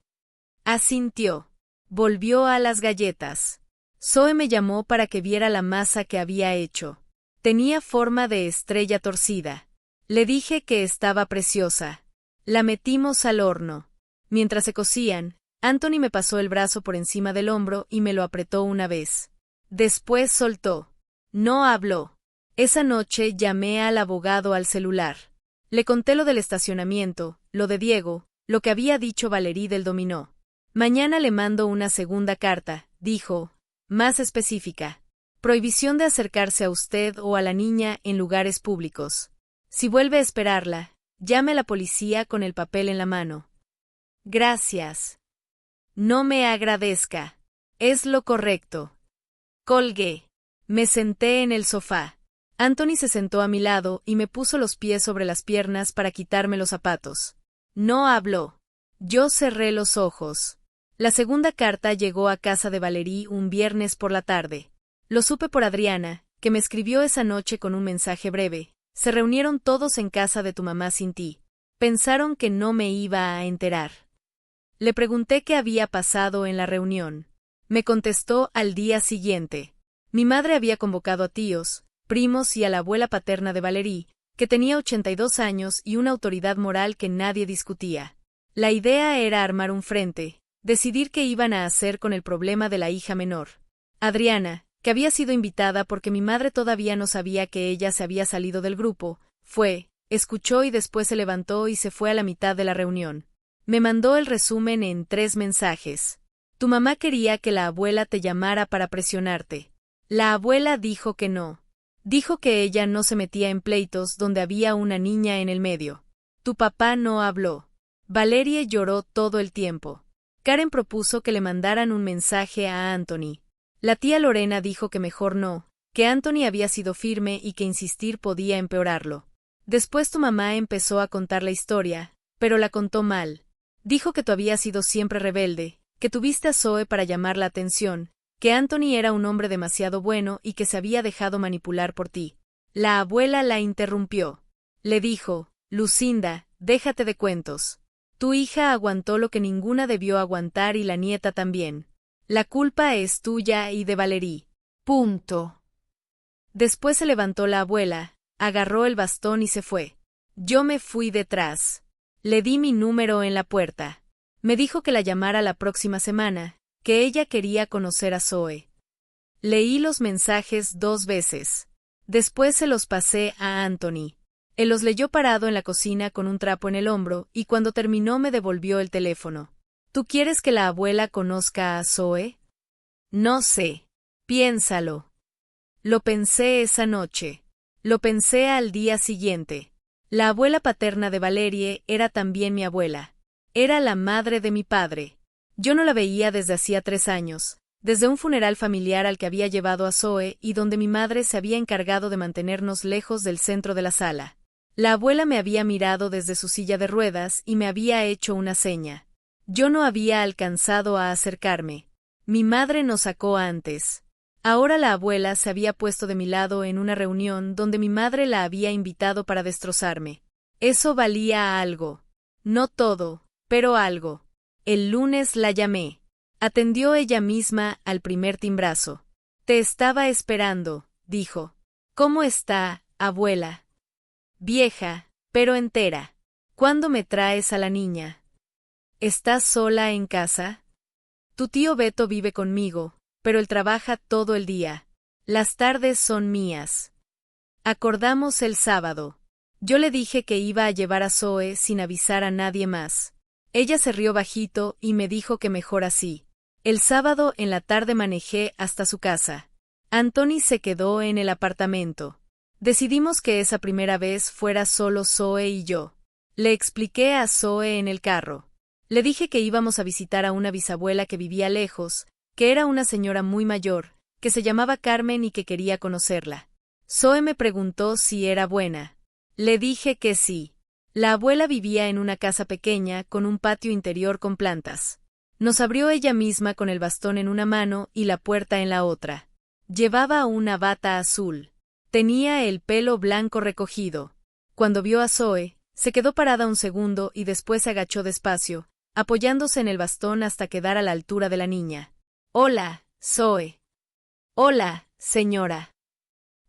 Asintió. Volvió a las galletas. Zoe me llamó para que viera la masa que había hecho. Tenía forma de estrella torcida. Le dije que estaba preciosa. La metimos al horno. Mientras se cocían, Anthony me pasó el brazo por encima del hombro y me lo apretó una vez. Después soltó. No habló. Esa noche llamé al abogado al celular. Le conté lo del estacionamiento, lo de Diego, lo que había dicho Valerie del dominó. Mañana le mando una segunda carta, dijo, más específica. Prohibición de acercarse a usted o a la niña en lugares públicos. Si vuelve a esperarla, llame a la policía con el papel en la mano. Gracias. No me agradezca. Es lo correcto. Colgué. Me senté en el sofá. Anthony se sentó a mi lado y me puso los pies sobre las piernas para quitarme los zapatos. No habló. Yo cerré los ojos. La segunda carta llegó a casa de Valerie un viernes por la tarde. Lo supe por Adriana, que me escribió esa noche con un mensaje breve. Se reunieron todos en casa de tu mamá sin ti. Pensaron que no me iba a enterar. Le pregunté qué había pasado en la reunión. Me contestó al día siguiente. Mi madre había convocado a tíos, primos y a la abuela paterna de Valerie, que tenía 82 años y una autoridad moral que nadie discutía. La idea era armar un frente, decidir qué iban a hacer con el problema de la hija menor. Adriana, que había sido invitada porque mi madre todavía no sabía que ella se había salido del grupo, escuchó y después se levantó y se fue a la mitad de la reunión. Me mandó el resumen en 3 mensajes. Tu mamá quería que la abuela te llamara para presionarte. La abuela dijo que no. Dijo que ella no se metía en pleitos donde había una niña en el medio. Tu papá no habló. Valerie lloró todo el tiempo. Karen propuso que le mandaran un mensaje a Anthony. La tía Lorena dijo que mejor no, que Anthony había sido firme y que insistir podía empeorarlo. Después tu mamá empezó a contar la historia, pero la contó mal. Dijo que tú habías sido siempre rebelde, que tuviste a Zoe para llamar la atención, que Anthony era un hombre demasiado bueno y que se había dejado manipular por ti. La abuela la interrumpió. Le dijo, Lucinda, déjate de cuentos. Tu hija aguantó lo que ninguna debió aguantar y la nieta también. La culpa es tuya y de Valerie. Punto. Después se levantó la abuela, agarró el bastón y se fue. Yo me fui detrás. Le di mi número en la puerta. Me dijo que la llamara la próxima semana, que ella quería conocer a Zoe. Leí los mensajes 2 veces. Después se los pasé a Anthony. Él los leyó parado en la cocina con un trapo en el hombro y cuando terminó me devolvió el teléfono. ¿Tú quieres que la abuela conozca a Zoe? No sé. Piénsalo. Lo pensé esa noche. Lo pensé al día siguiente. La abuela paterna de Valerie era también mi abuela. Era la madre de mi padre. Yo no la veía desde hacía 3 años, desde un funeral familiar al que había llevado a Zoe y donde mi madre se había encargado de mantenernos lejos del centro de la sala. La abuela me había mirado desde su silla de ruedas y me había hecho una seña. Yo no había alcanzado a acercarme. Mi madre nos sacó antes. Ahora la abuela se había puesto de mi lado en una reunión donde mi madre la había invitado para destrozarme. Eso valía algo. No todo, pero algo. El lunes la llamé. Atendió ella misma al primer timbrazo. Te estaba esperando, dijo. ¿Cómo está, abuela? Vieja, pero entera. ¿Cuándo me traes a la niña? ¿Estás sola en casa? Tu tío Beto vive conmigo, pero él trabaja todo el día. Las tardes son mías. Acordamos el sábado. Yo le dije que iba a llevar a Zoe sin avisar a nadie más. Ella se rió bajito y me dijo que mejor así. El sábado en la tarde manejé hasta su casa. Anthony se quedó en el apartamento. Decidimos que esa primera vez fuera solo Zoe y yo. Le expliqué a Zoe en el carro. Le dije que íbamos a visitar a una bisabuela que vivía lejos, que era una señora muy mayor, que se llamaba Carmen y que quería conocerla. Zoe me preguntó si era buena. Le dije que sí. La abuela vivía en una casa pequeña con un patio interior con plantas. Nos abrió ella misma con el bastón en una mano y la puerta en la otra. Llevaba una bata azul. Tenía el pelo blanco recogido. Cuando vio a Zoe, se quedó parada un segundo y después se agachó despacio, apoyándose en el bastón hasta quedar a la altura de la niña. «Hola, Zoe». «Hola, señora.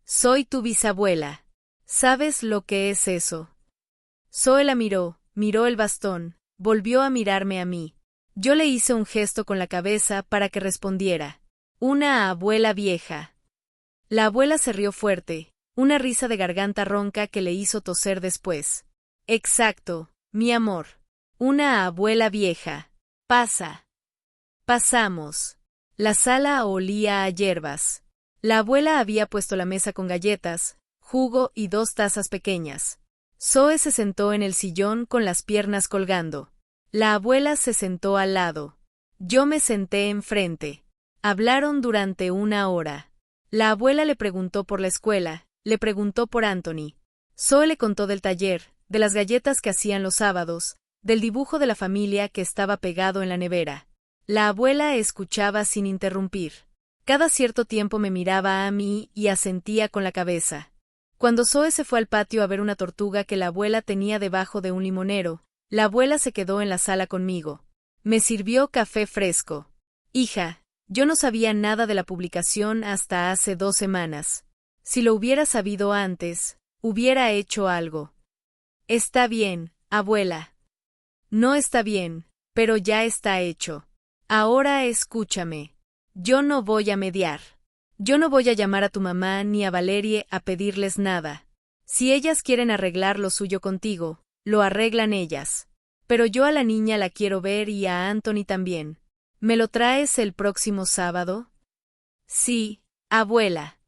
Soy tu bisabuela. ¿Sabes lo que es eso?» Zoe la miró el bastón, volvió a mirarme a mí. Yo le hice un gesto con la cabeza para que respondiera. «Una abuela vieja». La abuela se rió fuerte, una risa de garganta ronca que le hizo toser después. «Exacto, mi amor. Una abuela vieja. Pasa». Pasamos. La sala olía a hierbas. La abuela había puesto la mesa con galletas, jugo y 2 tazas pequeñas. Zoe se sentó en el sillón con las piernas colgando. La abuela se sentó al lado. Yo me senté enfrente. Hablaron durante 1 hora. La abuela le preguntó por la escuela, le preguntó por Anthony. Zoe le contó del taller, de las galletas que hacían los sábados, del dibujo de la familia que estaba pegado en la nevera. La abuela escuchaba sin interrumpir. Cada cierto tiempo me miraba a mí y asentía con la cabeza. Cuando Zoe se fue al patio a ver una tortuga que la abuela tenía debajo de un limonero, la abuela se quedó en la sala conmigo. Me sirvió café fresco. «Hija, yo no sabía nada de la publicación hasta hace 2 semanas. Si lo hubiera sabido antes, hubiera hecho algo». «Está bien, abuela». «No está bien, pero ya está hecho. Ahora escúchame. Yo no voy a mediar. Yo no voy a llamar a tu mamá ni a Valerie a pedirles nada. Si ellas quieren arreglar lo suyo contigo, lo arreglan ellas. Pero yo a la niña la quiero ver y a Anthony también. ¿Me lo traes el próximo sábado?» «Sí, abuela».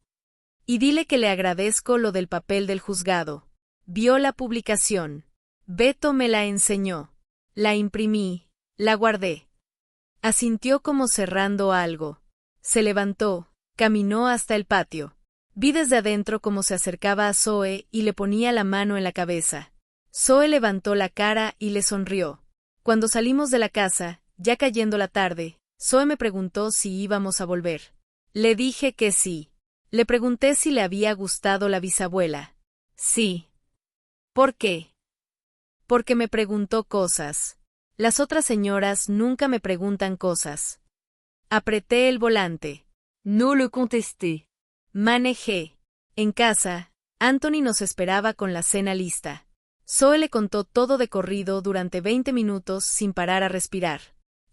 «Y dile que le agradezco lo del papel del juzgado. Vio la publicación. Beto me la enseñó. La imprimí, la guardé». Asintió como cerrando algo. Se levantó, caminó hasta el patio. Vi desde adentro cómo se acercaba a Zoe y le ponía la mano en la cabeza. Zoe levantó la cara y le sonrió. Cuando salimos de la casa, ya cayendo la tarde, Zoe me preguntó si íbamos a volver. Le dije que sí. Le pregunté si le había gustado la bisabuela. Sí. ¿Por qué? Porque me preguntó cosas. Las otras señoras nunca me preguntan cosas. Apreté el volante. No le contesté. Manejé. En casa, Anthony nos esperaba con la cena lista. Zoe le contó todo de corrido durante 20 minutos sin parar a respirar.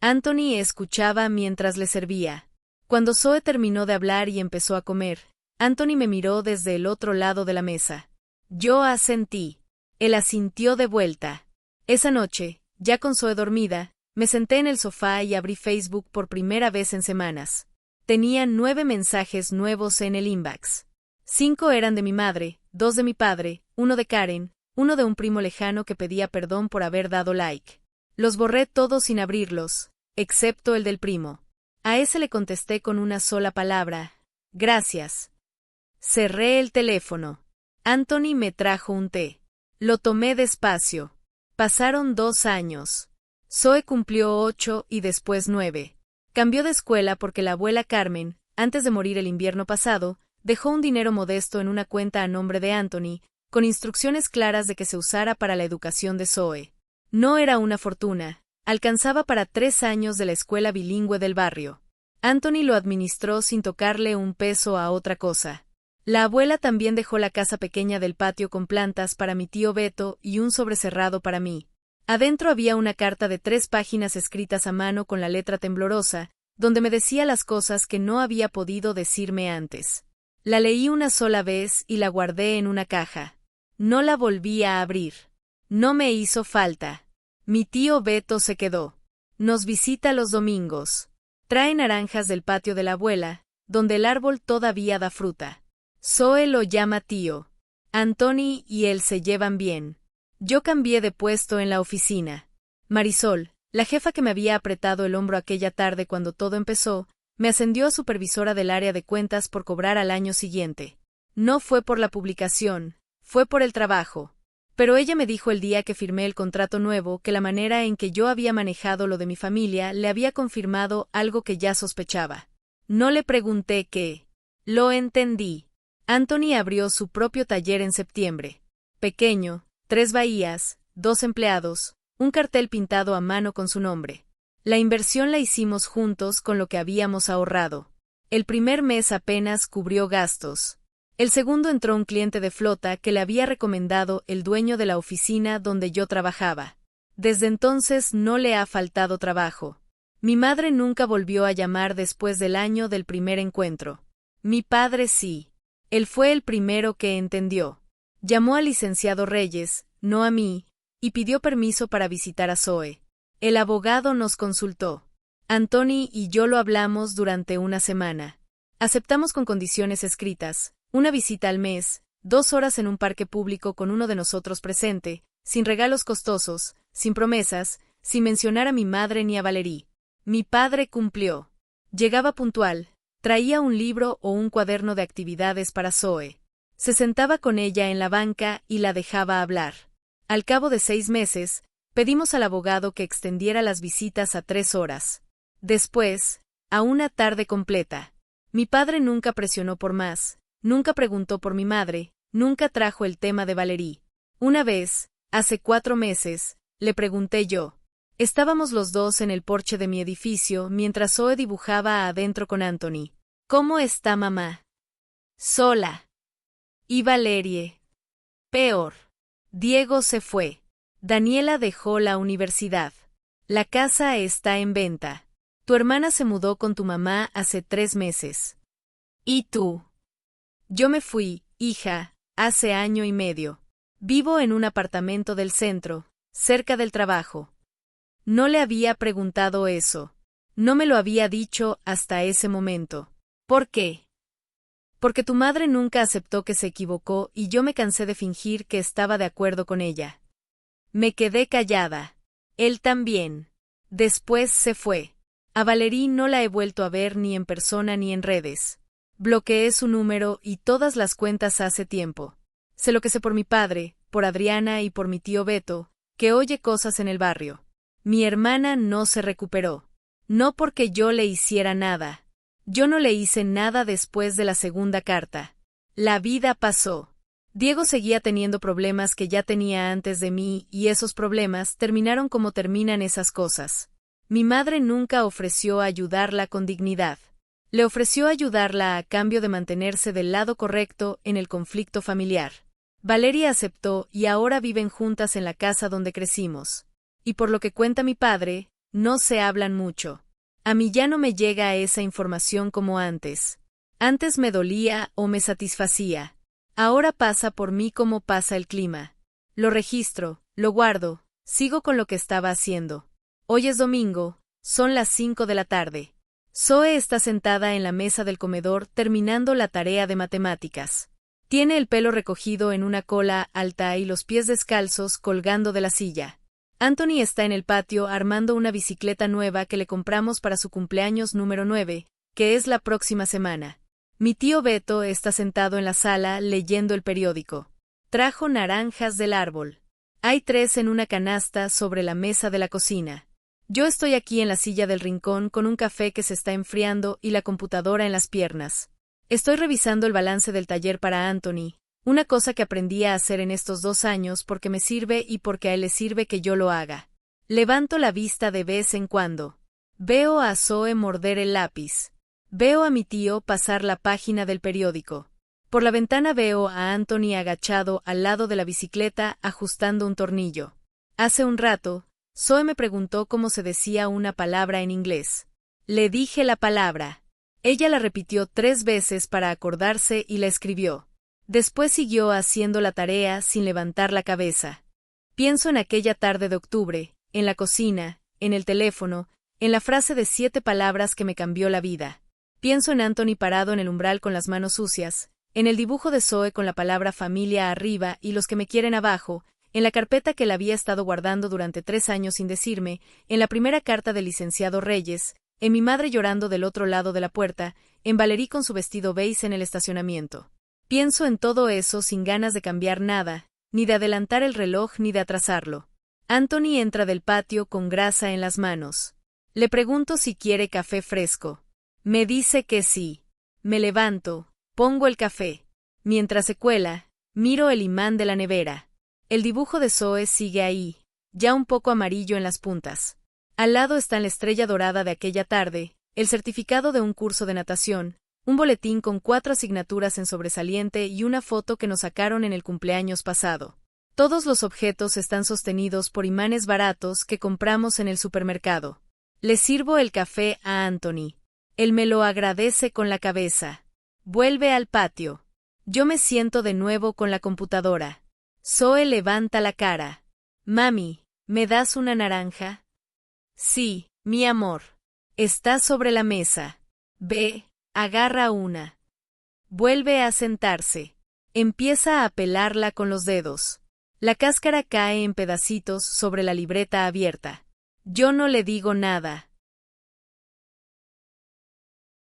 Anthony escuchaba mientras le servía. Cuando Zoe terminó de hablar y empezó a comer, Anthony me miró desde el otro lado de la mesa. Yo asentí. Él asintió de vuelta. Esa noche, ya con Zoe dormida, me senté en el sofá y abrí Facebook por primera vez en semanas. Tenía 9 mensajes nuevos en el inbox. 5 eran de mi madre, 2 de mi padre, 1 de Karen, 1 de un primo lejano que pedía perdón por haber dado like. Los borré todos sin abrirlos, excepto el del primo. A ese le contesté con una sola palabra: «Gracias». Cerré el teléfono. Anthony me trajo un té. Lo tomé despacio. Pasaron 2 años. Zoe cumplió 8 y después 9. Cambió de escuela porque la abuela Carmen, antes de morir el invierno pasado, dejó un dinero modesto en una cuenta a nombre de Anthony, con instrucciones claras de que se usara para la educación de Zoe. No era una fortuna, alcanzaba para 3 años de la escuela bilingüe del barrio. Anthony lo administró sin tocarle un peso a otra cosa. La abuela también dejó la casa pequeña del patio con plantas para mi tío Beto y un sobrecerrado para mí. Adentro había una carta de 3 páginas escritas a mano con la letra temblorosa, donde me decía las cosas que no había podido decirme antes. La leí una sola vez y la guardé en una caja. No la volví a abrir. No me hizo falta. Mi tío Beto se quedó. Nos visita los domingos. Trae naranjas del patio de la abuela, donde el árbol todavía da fruta. Zoe lo llama tío. Anthony y él se llevan bien. Yo cambié de puesto en la oficina. Marisol, la jefa que me había apretado el hombro aquella tarde cuando todo empezó, me ascendió a supervisora del área de cuentas por cobrar al año siguiente. No fue por la publicación, fue por el trabajo. Pero ella me dijo el día que firmé el contrato nuevo que la manera en que yo había manejado lo de mi familia le había confirmado algo que ya sospechaba. No le pregunté qué. Lo entendí. Anthony abrió su propio taller en septiembre. Pequeño, 3 bahías, 2 empleados, un cartel pintado a mano con su nombre. La inversión la hicimos juntos con lo que habíamos ahorrado. El primer mes apenas cubrió gastos. El segundo entró un cliente de flota que le había recomendado el dueño de la oficina donde yo trabajaba. Desde entonces no le ha faltado trabajo. Mi madre nunca volvió a llamar después del año del primer encuentro. Mi padre sí. Él fue el primero que entendió. Llamó al licenciado Reyes, no a mí, y pidió permiso para visitar a Zoe. El abogado nos consultó. Anthony y yo lo hablamos durante una semana. Aceptamos con condiciones escritas, una visita al mes, 2 horas en un parque público con uno de nosotros presente, sin regalos costosos, sin promesas, sin mencionar a mi madre ni a Valerie. Mi padre cumplió. Llegaba puntual, traía un libro o un cuaderno de actividades para Zoe. Se sentaba con ella en la banca y la dejaba hablar. Al cabo de 6 meses, pedimos al abogado que extendiera las visitas a 3 horas. Después, a una tarde completa. Mi padre nunca presionó por más, nunca preguntó por mi madre, nunca trajo el tema de Valerie. Una vez, hace 4 meses, le pregunté yo. Estábamos los dos en el porche de mi edificio mientras Zoe dibujaba adentro con Anthony. ¿Cómo está mamá? Sola. ¿Y Valerie? Peor. Diego se fue. Daniela dejó la universidad. La casa está en venta. Tu hermana se mudó con tu mamá hace 3 meses. ¿Y tú? Yo me fui, hija, hace año y medio. Vivo en un apartamento del centro, cerca del trabajo. No le había preguntado eso. No me lo había dicho hasta ese momento. ¿Por qué? Porque tu madre nunca aceptó que se equivocó y yo me cansé de fingir que estaba de acuerdo con ella. Me quedé callada. Él también. Después se fue. A Valerie no la he vuelto a ver ni en persona ni en redes. Bloqueé su número y todas las cuentas hace tiempo. Sé lo que sé por mi padre, por Adriana y por mi tío Beto, que oye cosas en el barrio. Mi hermana no se recuperó. No porque yo le hiciera nada. Yo no le hice nada después de la segunda carta. La vida pasó. Diego seguía teniendo problemas que ya tenía antes de mí y esos problemas terminaron como terminan esas cosas. Mi madre nunca ofreció ayudarla con dignidad. Le ofreció ayudarla a cambio de mantenerse del lado correcto en el conflicto familiar. Valeria aceptó y ahora viven juntas en la casa donde crecimos. Y por lo que cuenta mi padre, no se hablan mucho. A mí ya no me llega esa información como antes. Antes me dolía o me satisfacía. Ahora pasa por mí como pasa el clima. Lo registro, lo guardo, sigo con lo que estaba haciendo. Hoy es domingo, son las 5 de la tarde. Zoe está sentada en la mesa del comedor terminando la tarea de matemáticas. Tiene el pelo recogido en una cola alta y los pies descalzos colgando de la silla. Anthony está en el patio armando una bicicleta nueva que le compramos para su cumpleaños número 9, que es la próxima semana. Mi tío Beto está sentado en la sala leyendo el periódico. Trajo naranjas del árbol. Hay 3 en una canasta sobre la mesa de la cocina. Yo estoy aquí en la silla del rincón con un café que se está enfriando y la computadora en las piernas. Estoy revisando el balance del taller para Anthony, una cosa que aprendí a hacer en estos 2 años porque me sirve y porque a él le sirve que yo lo haga. Levanto la vista de vez en cuando. Veo a Zoe morder el lápiz. Veo a mi tío pasar la página del periódico. Por la ventana veo a Anthony agachado al lado de la bicicleta ajustando un tornillo. Hace un rato, Zoe me preguntó cómo se decía una palabra en inglés. Le dije la palabra. Ella la repitió 3 veces para acordarse y la escribió. Después siguió haciendo la tarea sin levantar la cabeza. Pienso en aquella tarde de octubre, en la cocina, en el teléfono, en la frase de 7 palabras que me cambió la vida. Pienso en Anthony parado en el umbral con las manos sucias, en el dibujo de Zoe con la palabra familia arriba y los que me quieren abajo, en la carpeta que él había estado guardando durante 3 años sin decirme, en la primera carta del licenciado Reyes, en mi madre llorando del otro lado de la puerta, en Valerie con su vestido beige en el estacionamiento. Pienso en todo eso sin ganas de cambiar nada, ni de adelantar el reloj ni de atrasarlo. Anthony entra del patio con grasa en las manos. Le pregunto si quiere café fresco. Me dice que sí. Me levanto, pongo el café. Mientras se cuela, miro el imán de la nevera. El dibujo de Zoe sigue ahí, ya un poco amarillo en las puntas. Al lado está la estrella dorada de aquella tarde, el certificado de un curso de natación, un boletín con 4 asignaturas en sobresaliente y una foto que nos sacaron en el cumpleaños pasado. Todos los objetos están sostenidos por imanes baratos que compramos en el supermercado. Le sirvo el café a Anthony. Él me lo agradece con la cabeza. Vuelve al patio. Yo me siento de nuevo con la computadora. Zoe levanta la cara. Mami, ¿me das una naranja? Sí, mi amor. Está sobre la mesa. Ve, agarra una. Vuelve a sentarse. Empieza a pelarla con los dedos. La cáscara cae en pedacitos sobre la libreta abierta. Yo no le digo nada.